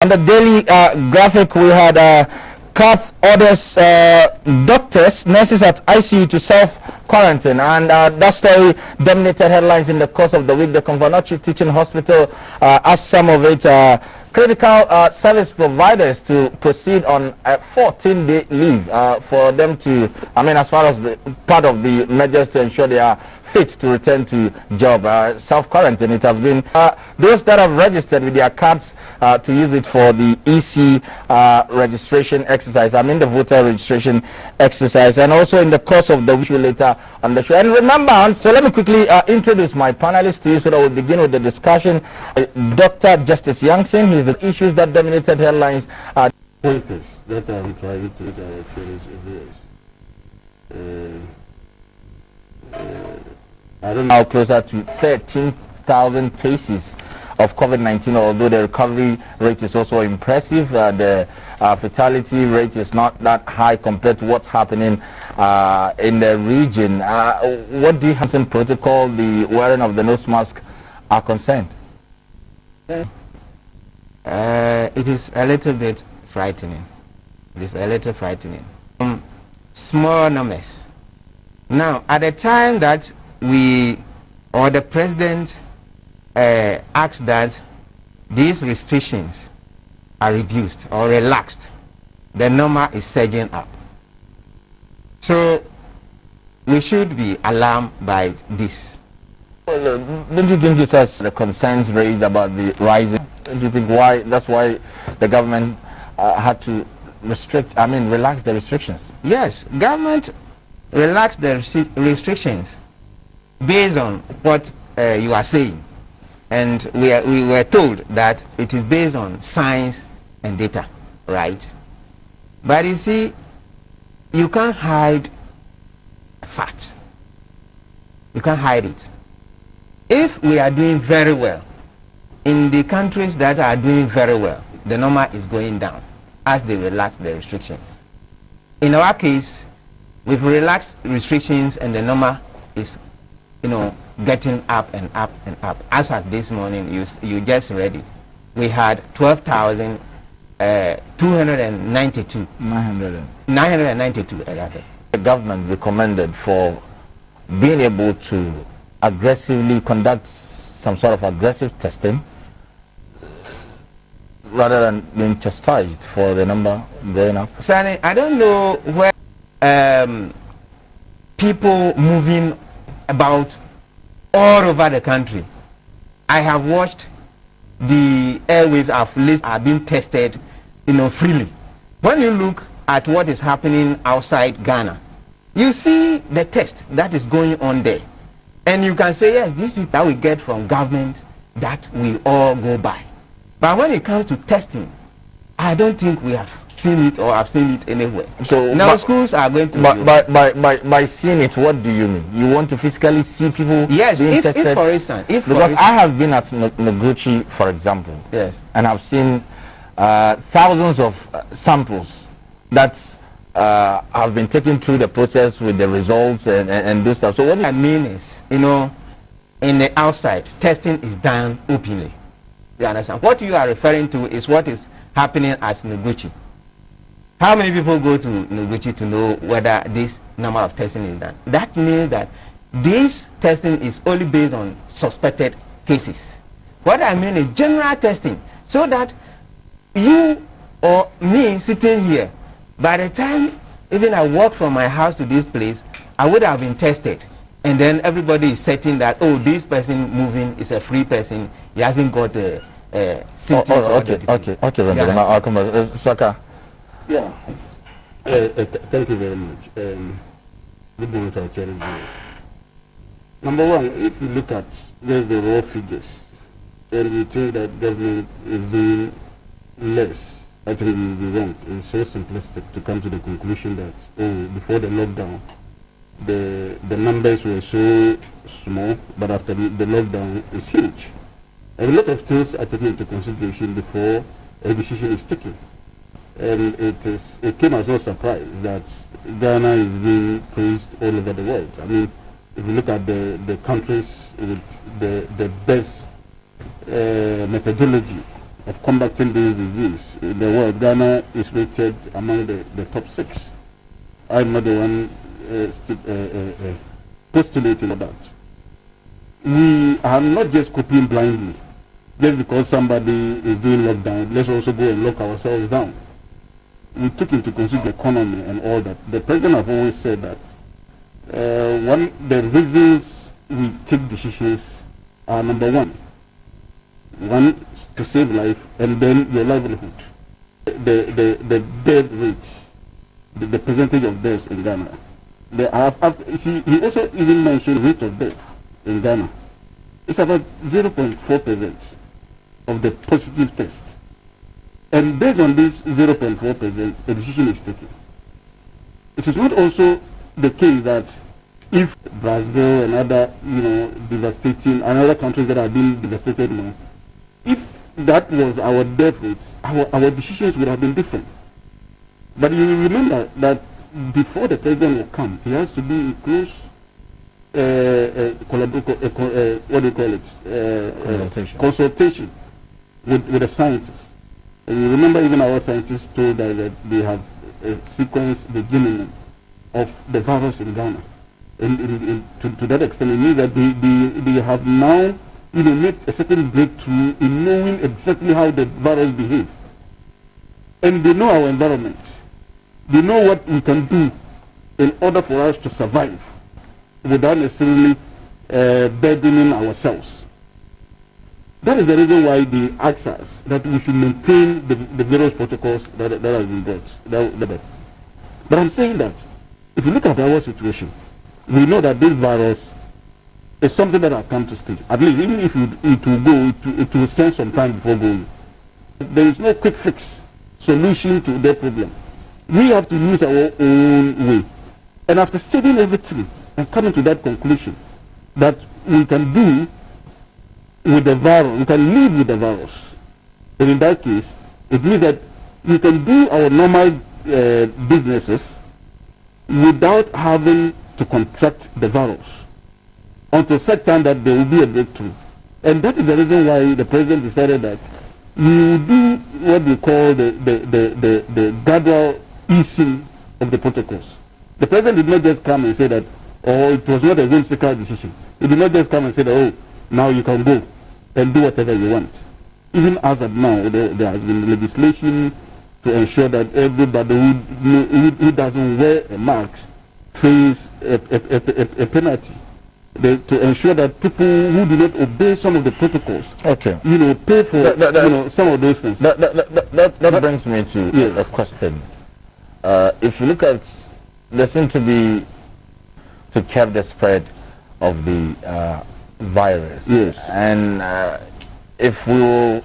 On the daily graphic, we had CAF orders doctors, nurses at ICU to self-quarantine, and that story dominated headlines in the course of the week. The Convanochi Teaching Hospital asked some of its critical service providers to proceed on a 14-day leave for them to, as far as the part of the measures to ensure they are fit to return to job. Self-quarantine, it has been those that have registered with their cards to use it for the EC registration exercise, the voter registration exercise, and also in the course of the week later on the show. And remember, so let me quickly introduce my panelists to you so that we'll begin with the discussion. Dr. Justice Yangson, he's the issues that dominated headlines. Pointers that I'm trying to finish I don't know, closer to 13,000 cases of COVID-19, although the recovery rate is also impressive. The fatality rate is not that high compared to what's happening in the region. What do you have in protocol, the wearing of the nose mask are concerned? It is a little bit frightening. It is a little frightening. Small numbers. Now, at the time that the president asked that these restrictions are reduced or relaxed, the number is surging up. So we should be alarmed by this. Well, don't you think this has the concerns raised about the rising? Don't you think that's why the government had to relax the restrictions? Yes, government relaxed the restrictions based on what you are saying, and we were told that it is based on science and data, right? But you see, you can't hide facts. You can't hide it. If we are doing very well in the countries that are doing very well, the number is going down as they relax the restrictions. In our case, we've relaxed restrictions and the number is getting up and up and up. As at this morning, you just read it. We had 12,292. 992. The government recommended for being able to aggressively conduct some sort of aggressive testing rather than being chastised for the number going up. Sani, I don't know where people moving about all over the country. I have watched the airwaves are being tested, freely. When you look at what is happening outside Ghana, you see the test that is going on there, and you can say, yes, these people that we get from government that we all go by. But when it comes to testing, I don't think we have seen it or have seen it anywhere. So now schools are going to by seeing it, what do you mean? You want to physically see people being tested? If for instance, I have been at Noguchi, for example, yes, and I've seen thousands of samples that have been taken through the process with the results and those stuff. So what I mean is, in the outside, testing is done openly. You understand? What you are referring to is what is happening at Noguchi. How many people go to Noguchi to know whether this number of testing is done? That means that this testing is only based on suspected cases. What I mean is general testing, so that you or me sitting here, by the time even I walk from my house to this place, I would have been tested. And then everybody is certain that, oh, this person moving is a free person. He hasn't got a symptoms. Okay, I'll come back. Saka. Yeah. Thank you very much. Good morning to our channel. Number one, if you look at just the raw figures, and you think that government is doing less, I think you will be wrong. It's so simplistic to come to the conclusion that, before the lockdown, the numbers were so small, but after the lockdown is huge. A lot of things are taken into consideration before a decision is taken. And it came as no surprise that Ghana is being praised all over the world. If you look at the countries with the best methodology of combating this disease in the world. Ghana is rated among the top 6. I'm not the one postulating that. We are not just copying blindly. Just because somebody is doing lockdown, let's also go and lock ourselves down. We took into consideration the economy and all that. The president has always said that the reasons we take decisions are number one, to save life, and then your livelihood. The death rate, the percentage of deaths in Ghana. He also even mentioned rate of death in Ghana. It's about 0.4% of the positive test. And based on this 0.4%, a decision is taken. It is not also the case that if Brazil and other, devastating, and other countries that are being devastated now, if that was our death rate, our decisions would have been different. But you will remember that before the president will come, he has to be in close consultation with the scientists. And you remember even our scientists told us that they have sequenced the genome of the virus in Ghana. And to that extent, it means that they have now made a certain breakthrough in knowing exactly how the virus behaves. And they know our environment. They know what we can do in order for us to survive without necessarily burdening ourselves. That is the reason why they ask us that we should maintain the various protocols that have been brought. But I'm saying that if you look at our situation, we know that this virus is something that has come to stay. At least even if it will go, it will spend some time before going. There is no quick fix solution to the problem. We have to use our own way. And after studying everything and coming to that conclusion that we can do with the virus, we can live with the virus. And in that case, it means that we can do our normal businesses without having to contract the virus until such time that there will be a breakthrough. And that is the reason why the president decided that we will do what we call the gradual easing of the protocols. The president did not just come and say that, it was not a whimsical decision. He did not just come and say that, now you can go and do whatever you want. Even as of now, there has been legislation to ensure that everybody who doesn't wear a mask face a penalty. To ensure that people who do not obey some of the protocols, pay for some of those things. That brings me to a question. If you look at, there seems to be to curb the spread of the virus. Yes. And if we will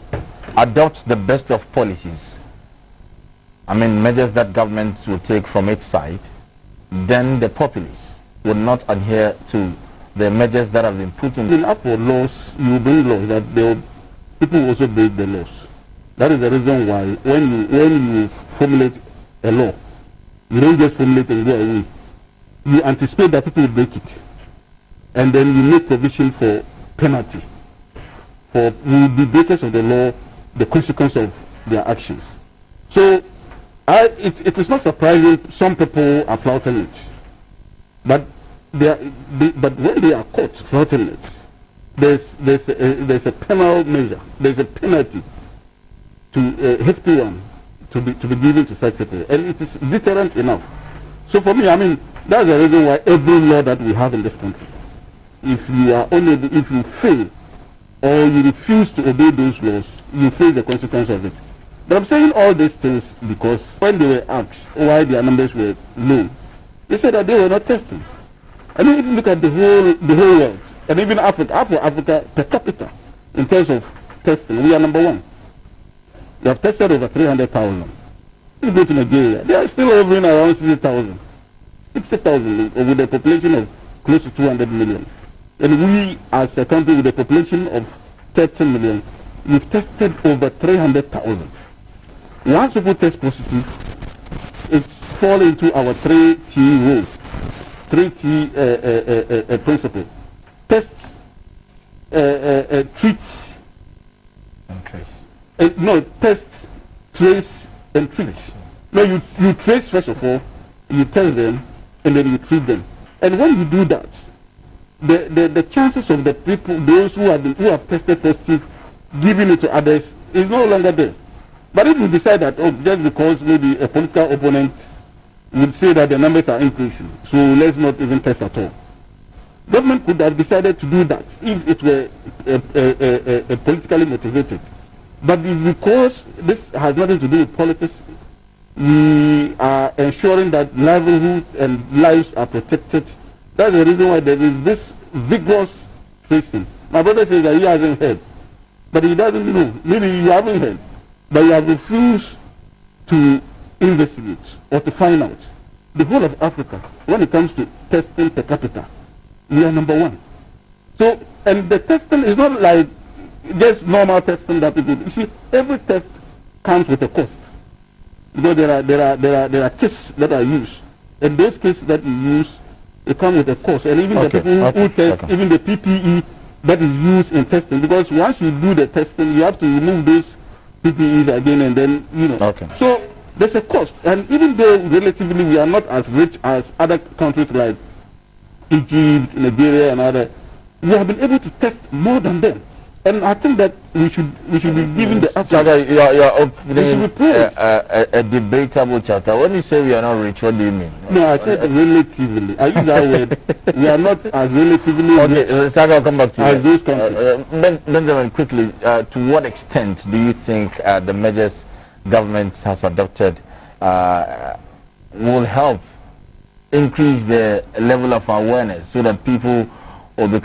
adopt the best of policies, measures that governments will take from its side, then the populace will not adhere to the measures that have been put in. In for laws, you bring laws that people will also break the laws. That is the reason why when you formulate a law, you don't just formulate and go away. You anticipate that people will break it, and then you make provision for penalty for the breakers of the law, the consequence of their actions. So it is not surprising some people are flouting it, but when they are caught flouting it, there's a penal measure, there's a penalty, a hefty one, to be given to such people, and it is deterrent enough. So for me, that's the reason why every law that we have in this country, if you are unable, if you fail, or you refuse to obey those laws, you face the consequence of it. But I'm saying all these things because when they were asked why their numbers were low, they said that they were not testing. And if you look at the whole world, and even Africa per capita, in terms of testing, we are number one. We have tested over 300,000. You go to Nigeria, they are still hovering around 60,000. 60,000 with a population of close to 200 million. And we, as a country with a population of 30 million, we've tested over 300,000. Once people test positive, it's fall into our 3T rule, 3T principle. Test, treat, No, test, trace, and treat. No, you trace first of all, you test them, and then you treat them. And when you do that, the chances of the people, those who have tested positive, giving it to others is no longer there. But if you decide that, oh, just because maybe a political opponent would say that the numbers are increasing, so let's not even test at all. Government could have decided to do that if it were politically motivated. But because this has nothing to do with politics, we are ensuring that livelihoods and lives are protected. That's the reason why there is this vigorous tracing. My brother says that he hasn't heard, but he doesn't know. Maybe you haven't heard, but you have refused to investigate or to find out. The whole of Africa, when it comes to testing per capita, we are number one. So, and the testing is not like just normal testing that people do. You see, every test comes with a cost. Because there are kits that are used, and those kits that you use, they come with a cost. And even the people who test, even the PPE that is used in testing, because once you do the testing, you have to remove those PPEs again, and then So there's a cost. And even though relatively we are not as rich as other countries like Egypt, Nigeria, and other, we have been able to test more than them. And I think that we should be given the answer. You're opening a debatable chapter. When you say we are not rich, what do you mean? No, I said relatively. I use that word. We are not as relatively okay, Saga, I'll come back to you. As those countries. Benjamin, quickly, to what extent do you think the measures government has adopted will help increase the level of awareness so that people will become